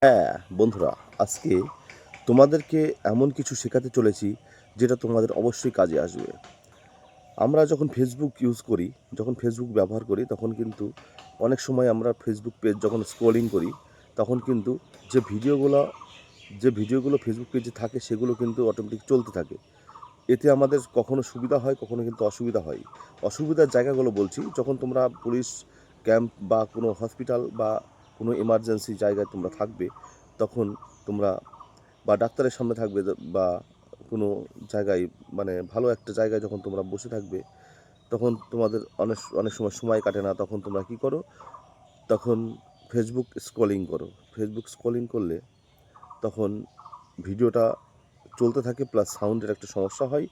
হ্যাঁ, বন্ধুরা, আজকে তোমাদেরকে এমন কিছু শেখাতে চলেছি যেটা তোমাদের অবশ্যই কাজে আসবে। আমরা যখন ফেসবুক ইউজ করি, যখন ফেসবুক ব্যবহার করি তখন কিন্তু অনেক সময় আমরা ফেসবুক পেজ যখন স্ক্রলিং করি তখন কিন্তু যে ভিডিওগুলো যে ভিডিওগুলো ফেসবুক পেজে থাকে সেগুলো কিন্তু অটোমেটিক চলতে থাকে। এতে আমাদের কখনো সুবিধা হয়, কখনো কিন্তু অসুবিধা হয়। অসুবিধার জায়গাগুলো বলছি, যখন তোমরা পুলিশ ক্যাম্প বা কোনো হসপিটাল বা কোনো এমার্জেন্সি জায়গায় তোমরা থাকবে, তখন তোমরা বা ডাক্তারের সামনে থাকবে বা কোনো জায়গায় মানে ভালো একটা জায়গায় যখন তোমরা বসে থাকবে, তখন তোমাদের অনেক অনেক সময় কাটে না। তখন তোমরা কী করো? তখন ফেসবুক স্ক্রলিং করো। ফেসবুক স্ক্রলিং করলে তখন ভিডিওটা চলতে থাকে, প্লাস সাউন্ডের একটা সমস্যা হয়,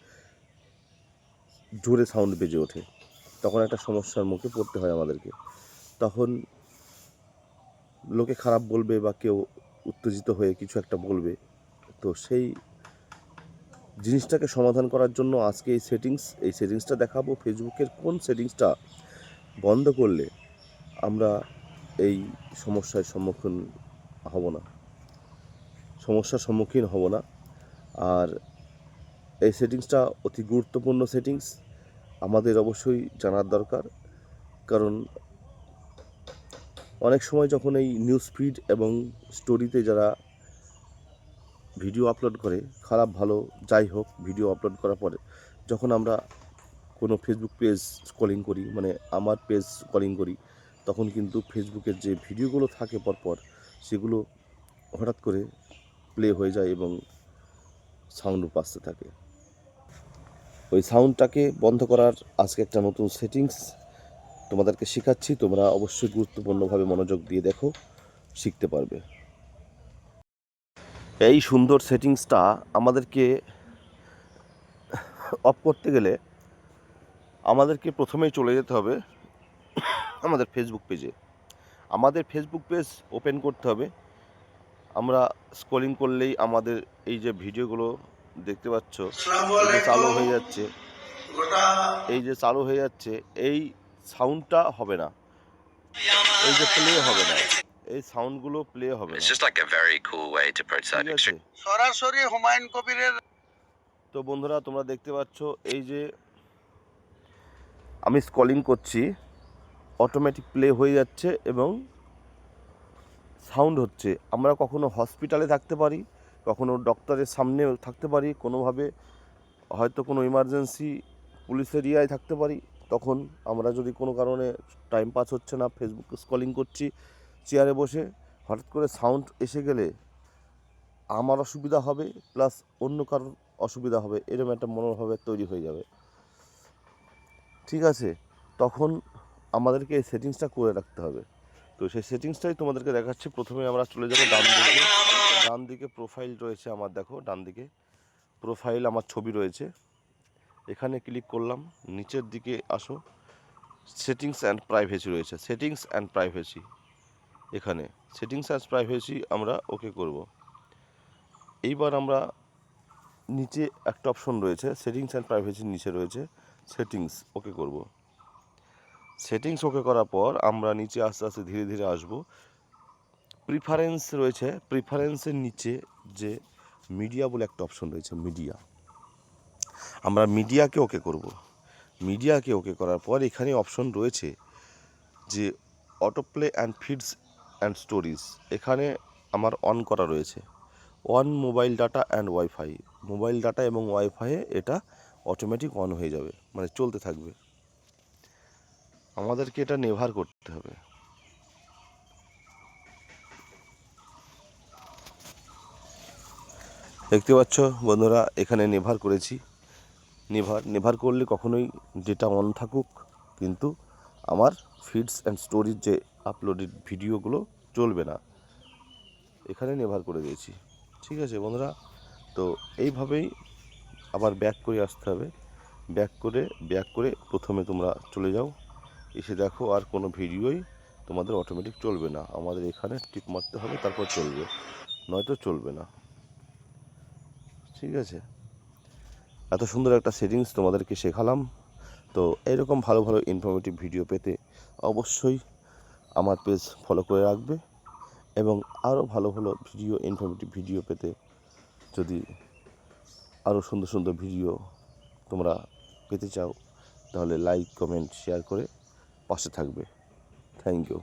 জোরে সাউন্ড বেজে ওঠে। তখন একটা সমস্যার মুখে পড়তে হয় আমাদেরকে। তখন লোকে খারাপ বলবে বা কেউ উত্তেজিত হয়ে কিছু একটা বলবে। তো সেই জিনিসটাকে সমাধান করার জন্য আজকে এই সেটিংসটা দেখাবো। ফেসবুকের কোন সেটিংসটা বন্ধ করলে আমরা এই সমস্যার সম্মুখীন হব না সমস্যার সম্মুখীন হব না। আর এই সেটিংসটা অতি গুরুত্বপূর্ণ সেটিংস, আমাদের অবশ্যই জানার দরকার। কারণ অনেক সময় যখন এই নিউজ ফিড এবং স্টোরিতে যারা ভিডিও আপলোড করে, খারাপ ভালো যাই হোক, ভিডিও আপলোড করার পরে যখন আমরা কোনো ফেসবুক পেজ স্ক্রলিং করি, মানে আমার পেজ স্ক্রলিং করি, তখন কিন্তু ফেসবুকের যে ভিডিওগুলো থাকে পরপর, সেগুলো হঠাৎ করে প্লে হয়ে যায় এবং সাউন্ডও বাজতে থাকে। ওই সাউন্ডটাকে বন্ধ করার আজকে একটা নতুন সেটিংস তোমাদেরকে শেখাচ্ছি। তোমরা অবশ্যই গুরুত্বপূর্ণভাবে মনোযোগ দিয়ে দেখো, শিখতে পারবে। এই সুন্দর সেটিংসটা আমাদেরকে অফ করতে গেলে আমাদেরকে প্রথমেই চলে যেতে হবে আমাদের ফেসবুক পেজে। আমাদের ফেসবুক পেজ ওপেন করতে হবে। আমরা স্ক্রলিং করলেই আমাদের এই যে ভিডিওগুলো দেখতে পাচ্ছ, এই যে চালু হয়ে যাচ্ছে, এই সাউন্ডটা হবে না, এই যে প্লে হবে না, এই সাউন্ডগুলো প্লে হবে না। ঠিক আছে? সরাসরি হুমায়ুন কবিরের। তো বন্ধুরা, তোমরা দেখতে পাচ্ছ এই যে আমি স্ক্রলিং করছি, অটোমেটিক প্লে হয়ে যাচ্ছে এবং সাউন্ড হচ্ছে। আমরা কখনো হসপিটালে থাকতে পারি, কখনো ডক্টরের সামনেও থাকতে পারি, কোনোভাবে হয়তো কোনো ইমার্জেন্সি পুলিশ এরিয়ায় থাকতে পারি। তখন আমরা যদি কোনো কারণে টাইম পাস হচ্ছে না, ফেসবুক স্ক্রলিং করছি চেয়ারে বসে, হঠাৎ করে সাউন্ড এসে গেলে আমার অসুবিধা হবে, প্লাস অন্য কারোর অসুবিধা হবে, এরকম একটা মনোভাবের তৈরি হয়ে যাবে। ঠিক আছে? তখন আমাদেরকে এই সেটিংসটা করে রাখতে হবে। তো সেই সেটিংসটাই তোমাদেরকে দেখাচ্ছি। প্রথমে আমরা চলে যাব ডান দিকে প্রোফাইল রয়েছে আমার, দেখো ডান দিকে প্রোফাইল, আমার ছবি রয়েছে। এখানে ক্লিক করলাম, নিচের দিকে আসো, সেটিংস অ্যান্ড প্রাইভেসি রয়েছে, সেটিংস অ্যান্ড প্রাইভেসি। এখানে সেটিংস অ্যান্ড প্রাইভেসি আমরা ওকে করব। এইবার আমরা নিচে একটা অপশন রয়েছে, সেটিংস অ্যান্ড প্রাইভেসির নিচে রয়েছে সেটিংস, ওকে করব। সেটিংস ওকে করার পর আমরা নিচে আস্তে আস্তে ধীরে ধীরে আসব। প্রিফারেন্স রয়েছে, প্রিফারেন্সের নিচে যে মিডিয়া বলে একটা অপশন রয়েছে, মিডিয়া, আমরা মিডিয়াকে ওকে করব। মিডিয়াকে ওকে করার পর এখানে অপশন রয়েছে যে auto play and feeds and stories, এখানে আমার অন করা রয়েছে। On mobile data and wifi, mobile data এবং ওয়াইফাইয়ে এটা অটোমেটিক অন হয়ে যাবে, মানে চলতে থাকবে। আমাদেরকে এটা নেভার করতে হবে। দেখতে পাচ্ছ বন্ধুরা, এখানে নেভার করেছি। নেভার করলে কখনোই ডেটা অন থাকুক, কিন্তু আমার ফিডস অ্যান্ড স্টোরিজ যে আপলোডেড ভিডিওগুলো চলবে না, এখানে নেভার করে দিয়েছি। ঠিক আছে বন্ধুরা? তো এইভাবেই আবার ব্যাক করে আসতে হবে। ব্যাক করে প্রথমে তোমরা চলে যাও, এসে দেখো আর কোনো ভিডিওই তোমাদের অটোমেটিক চলবে না। আমাদের এখানে টিক মারতে হবে, তারপর চলবে, নয়তো চলবে না। ঠিক আছে? এত সুন্দর একটা সেটিংস তোমাদেরকে শেখালাম। তো এইরকম ভালো ভালো ইনফরমেটিভ ভিডিও পেতে অবশ্যই আমার পেজ ফলো করে রাখবে এবং আরও ভালো ভালো ভিডিও, ইনফরমেটিভ ভিডিও পেতে যদি আরও সুন্দর সুন্দর ভিডিও তোমরা পেতে চাও, তাহলে লাইক, কমেন্ট, শেয়ার করে পাশে থাকবে। Thank you.